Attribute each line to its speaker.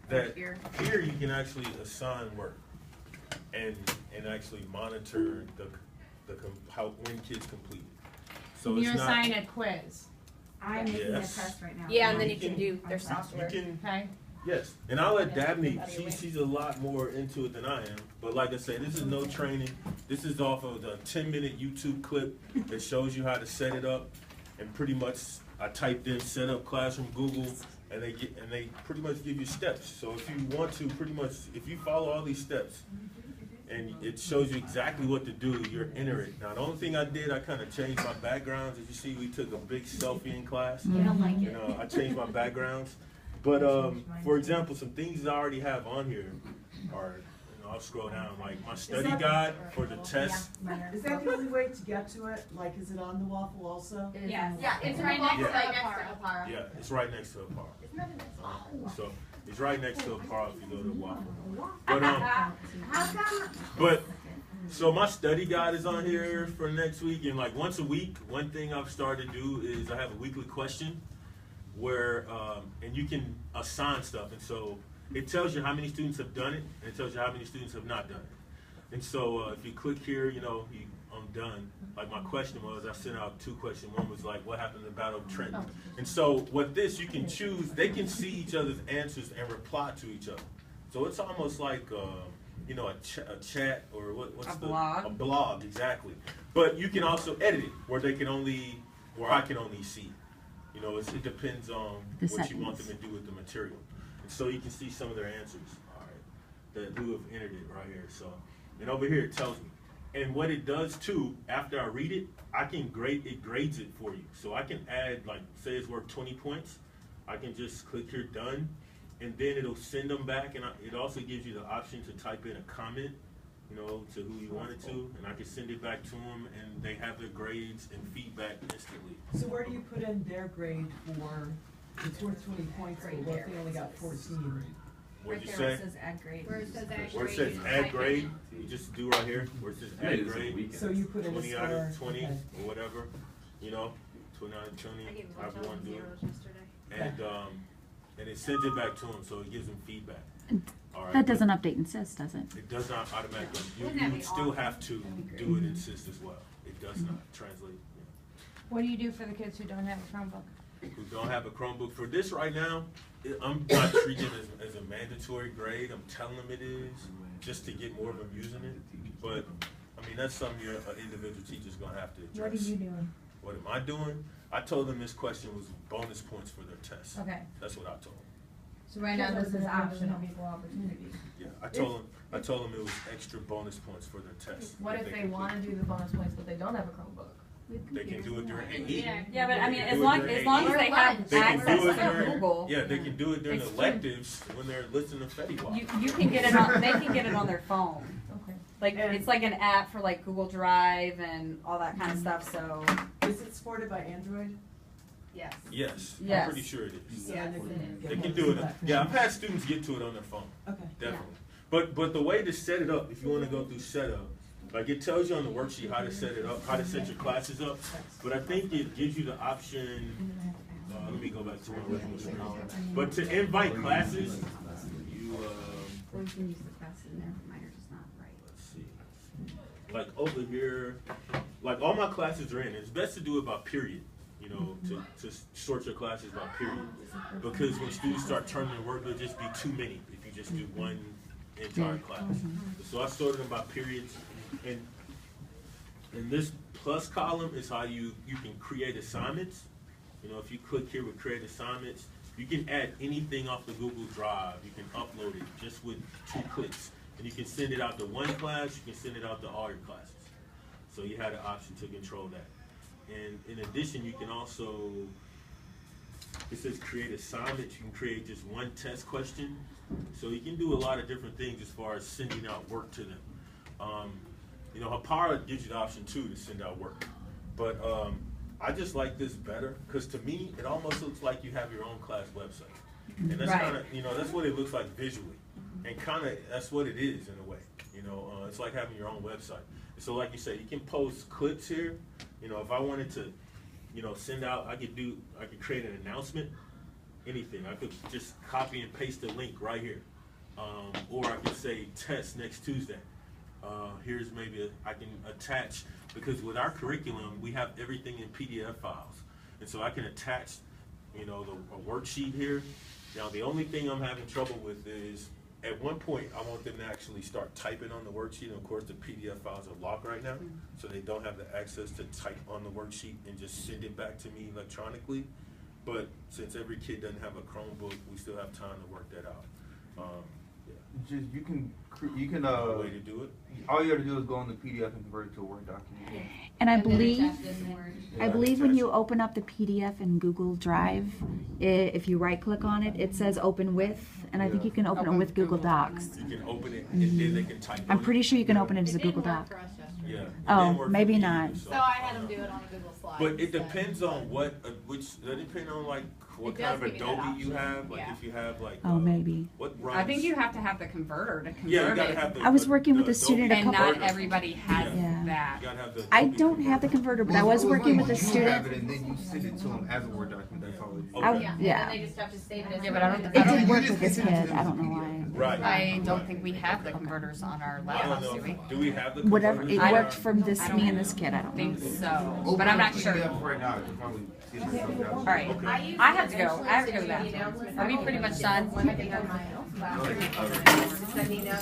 Speaker 1: that here you can actually assign work and actually monitor how when kids complete it. So
Speaker 2: Can you
Speaker 1: it's
Speaker 2: assign
Speaker 1: not,
Speaker 2: a quiz?
Speaker 3: I'm making a
Speaker 1: Yes.
Speaker 3: test right now.
Speaker 4: Yeah, and then you can do their software.
Speaker 1: you can,
Speaker 2: Okay.
Speaker 1: yes, and I'll let
Speaker 4: Yeah,
Speaker 1: Dabney,
Speaker 4: everybody
Speaker 1: she's a lot more into it than I am, but like I said, this is no training. This is off of the 10-minute YouTube clip that shows you how to set it up, and pretty much I typed in set up classroom Google, and they pretty much give you steps. So if you want to, pretty much, if you follow all these steps, and it shows you exactly what to do, you're enter it. Now the only thing I did, I kind of changed my backgrounds. As you see, we took a big selfie in class.
Speaker 3: They don't like
Speaker 1: You
Speaker 3: it.
Speaker 1: know, I changed my backgrounds. But for example, some things I already have on here are, you know, I'll scroll down, like my study guide for the test.
Speaker 5: Is that the only way to get to it? Like, is it on the waffle also?
Speaker 3: Yes.
Speaker 4: Yeah, it's right next to Apara.
Speaker 1: Yeah, it's right next to Apara.
Speaker 4: Isn't that in this?
Speaker 1: So it's right next to Apara if you go to Waffle. But
Speaker 4: How come?
Speaker 1: but so my study guide is on here for next week, and like once a week, one thing I've started to do is I have a weekly question where and you can assign stuff, and so it tells you how many students have done it, and it tells you how many students have not done it. And so if you click here, you know, I'm done. Like my question was, I sent out 2 questions. One was like, what happened in the Battle of Trenton? And so with this, you can choose. They can see each other's answers and reply to each other. So it's almost like you know, a chat or what's
Speaker 6: A blog?
Speaker 1: A blog, exactly. But you can also edit it where they can only, where I can only see. You know, it depends on
Speaker 7: The
Speaker 1: what you want them
Speaker 7: settings.
Speaker 1: to do with the material. And so you can see some of their answers, all right, that who have entered it right here. So, and over here it tells me. And what it does too, after I read it, I can grades it for you. So I can add, like, say it's worth 20 points. I can just click here, done, and then it'll send them back. And it also gives you the option to type in a comment, you know, to who you want it to, and I can send it back to them, and they have their grades and feedback instantly.
Speaker 5: So where do you put in their grade for, it's worth 20 points, but what if they only got 14?
Speaker 1: What'd you
Speaker 3: Right there where
Speaker 1: say?
Speaker 3: it says add grade.
Speaker 4: Where it says add
Speaker 1: Where it
Speaker 4: grade,
Speaker 1: says
Speaker 4: you just
Speaker 1: add
Speaker 4: type
Speaker 1: grade, you just do right here, where it says add grade,
Speaker 5: So you put in a
Speaker 1: 20 out
Speaker 5: star,
Speaker 1: of 20,
Speaker 5: okay.
Speaker 1: or whatever, you know, 20 out of
Speaker 4: I
Speaker 1: 20,
Speaker 4: gave
Speaker 1: however you want to do it.
Speaker 4: zeros yesterday.
Speaker 1: And it sends it back to them, so it gives them feedback. All right,
Speaker 7: That
Speaker 1: but
Speaker 7: doesn't update and sys, does it?
Speaker 1: It does not automatically,
Speaker 4: Wouldn't
Speaker 1: you
Speaker 4: that be
Speaker 1: would still
Speaker 4: awesome?
Speaker 1: have to do it in SIS as well. It does not translate.
Speaker 2: What do you do for the kids who don't have a Chromebook?
Speaker 1: Who don't have a Chromebook. For this right now, I'm not treating it as a mandatory grade. I'm telling them it is, just to get more of them using it. But, I mean, that's something your individual teacher's gonna have to address.
Speaker 2: What are you doing?
Speaker 1: What am I doing? I told them this question was bonus points for their test.
Speaker 2: Okay,
Speaker 1: That's what I told them.
Speaker 2: so right now this is optional.
Speaker 8: Equal opportunity.
Speaker 1: Yeah, I told them it was extra bonus points for their test.
Speaker 8: What if they wanna do the bonus points, but they don't have a Chromebook?
Speaker 1: They can do it during AE.
Speaker 4: Yeah,
Speaker 6: but I mean,
Speaker 1: They
Speaker 6: as
Speaker 1: can do
Speaker 6: long
Speaker 1: it during
Speaker 6: as long as
Speaker 1: AE.
Speaker 6: they have
Speaker 1: They can
Speaker 6: access
Speaker 1: do it
Speaker 6: to
Speaker 1: during,
Speaker 6: Google,
Speaker 1: yeah, they can do it during
Speaker 6: It's true.
Speaker 1: electives when they're listening to FettyWap.
Speaker 6: you can get it on. They can get it on their phone.
Speaker 8: Okay.
Speaker 6: Like it's like an app for like Google Drive and all that kind of stuff. So
Speaker 5: Is it supported by Android?
Speaker 4: Yes.
Speaker 1: Yes, I'm
Speaker 6: Yes.
Speaker 1: pretty sure it is.
Speaker 5: So
Speaker 4: Yes,
Speaker 5: they
Speaker 4: it
Speaker 5: can
Speaker 4: is.
Speaker 5: get
Speaker 1: They can
Speaker 5: one
Speaker 1: do it.
Speaker 5: platform.
Speaker 1: Yeah, I've had students get to it on their phone,
Speaker 5: Okay.
Speaker 1: definitely. But the way to set it up, if you want to go through setup, like it tells you on the worksheet how to set it up, how to set your classes up. But I think it gives you the option. Let me go back to my original screen. But to invite classes, you
Speaker 3: Or you can use the class in there, mine are just not right.
Speaker 1: let's see. Like over here, like all my classes are in. It's best to do it by period. You know, to sort your classes by period. Because when students start turning their work, there'll just be too many if you just do one entire class. So I sorted them by periods. And this plus column is how you can create assignments. You know, if you click here with create assignments, you can add anything off the Google Drive. You can upload it just with 2 clicks. And you can send it out to one class, you can send it out to all your classes. So you have the option to control that. And in addition, you can also, it says create assignments. You can create just one test question. So you can do a lot of different things as far as sending out work to them. You know, Hapara gives you the option too to send out work. But I just like this better because to me, it almost looks like you have your own class website. And that's
Speaker 6: Right.
Speaker 1: kind of, you know, that's what it looks like visually. And kind of, that's what it is in a way. You know, it's like having your own website. And so like you say, you can post clips here. You know, if I wanted to, you know, send out, I could create an announcement anything. I could just copy and paste the link right here. Or I could say test next Tuesday. Here's maybe I can attach, because with our curriculum, we have everything in PDF files. And so I can attach, a worksheet here. Now, the only thing I'm having trouble with is, at one point, I want them to actually start typing on the worksheet. And of course, the PDF files are locked right now, so they don't have the access to type on the worksheet and just send it back to me electronically. But since every kid doesn't have a Chromebook, we still have time to work that out.
Speaker 7: Just you can
Speaker 1: A way to do it.
Speaker 7: all you have to do is go on the PDF and convert it to a Word document.
Speaker 9: And I
Speaker 3: And then
Speaker 9: believe,
Speaker 3: attach it in Word.
Speaker 9: I believe when you open up the PDF in Google Drive, if you right click on it, it says open with, and I think you can open it
Speaker 6: Open
Speaker 9: with
Speaker 6: with
Speaker 9: Google
Speaker 6: Google
Speaker 9: Docs.
Speaker 1: You can open it, and then they can type on
Speaker 9: I'm
Speaker 1: it.
Speaker 9: pretty sure you can open it as a
Speaker 3: It didn't
Speaker 9: Google
Speaker 3: work
Speaker 9: Doc.
Speaker 3: for us yesterday.
Speaker 1: Yeah. It
Speaker 9: Oh,
Speaker 1: didn't work for
Speaker 9: maybe
Speaker 1: me
Speaker 9: not.
Speaker 1: either,
Speaker 4: So I had them do it on a Google Slide.
Speaker 1: But it
Speaker 4: instead.
Speaker 1: depends on what, it depends on like what
Speaker 4: It
Speaker 1: kind of
Speaker 4: does give you that
Speaker 1: Adobe you
Speaker 4: option,
Speaker 1: have, like
Speaker 4: yeah.
Speaker 1: if you have like.
Speaker 9: Oh, maybe.
Speaker 1: What runs?
Speaker 6: I think you have to have the converter to convert
Speaker 1: Yeah, you gotta
Speaker 6: it.
Speaker 1: have the.
Speaker 9: I was working with a student a
Speaker 6: And
Speaker 9: couple-
Speaker 6: not everybody has
Speaker 9: Yeah.
Speaker 6: that.
Speaker 1: You gotta have the.
Speaker 9: I
Speaker 1: Adobe
Speaker 9: don't have the converter, but I was working with a
Speaker 7: You have
Speaker 9: student.
Speaker 7: it and then you send it to them as a Word document. That's all it is.
Speaker 1: Okay.
Speaker 3: Yeah, and
Speaker 9: Yeah.
Speaker 3: then they just have to save it as.
Speaker 6: Yeah, but I don't-
Speaker 3: Word.
Speaker 6: I
Speaker 9: It
Speaker 6: don't-
Speaker 9: didn't work with this kid, I don't know why.
Speaker 1: Right.
Speaker 6: I don't think we have the converters on our
Speaker 1: I don't
Speaker 6: laptops,
Speaker 1: know.
Speaker 6: do we?
Speaker 1: Do we have the?
Speaker 9: Whatever, it
Speaker 1: converters?
Speaker 9: worked from this,
Speaker 6: I don't
Speaker 9: me and this kid, I
Speaker 6: I
Speaker 9: don't
Speaker 6: think
Speaker 9: know.
Speaker 6: so,
Speaker 7: Open
Speaker 6: but I'm
Speaker 7: up
Speaker 6: not
Speaker 7: the
Speaker 6: sure.
Speaker 7: PDF right now. You can probably see it something else.
Speaker 6: All right,
Speaker 1: Okay.
Speaker 6: I have to go. I have to go to the bathroom. Are we pretty much done?
Speaker 4: One thing on my own.
Speaker 7: Go ahead.
Speaker 4: Sending out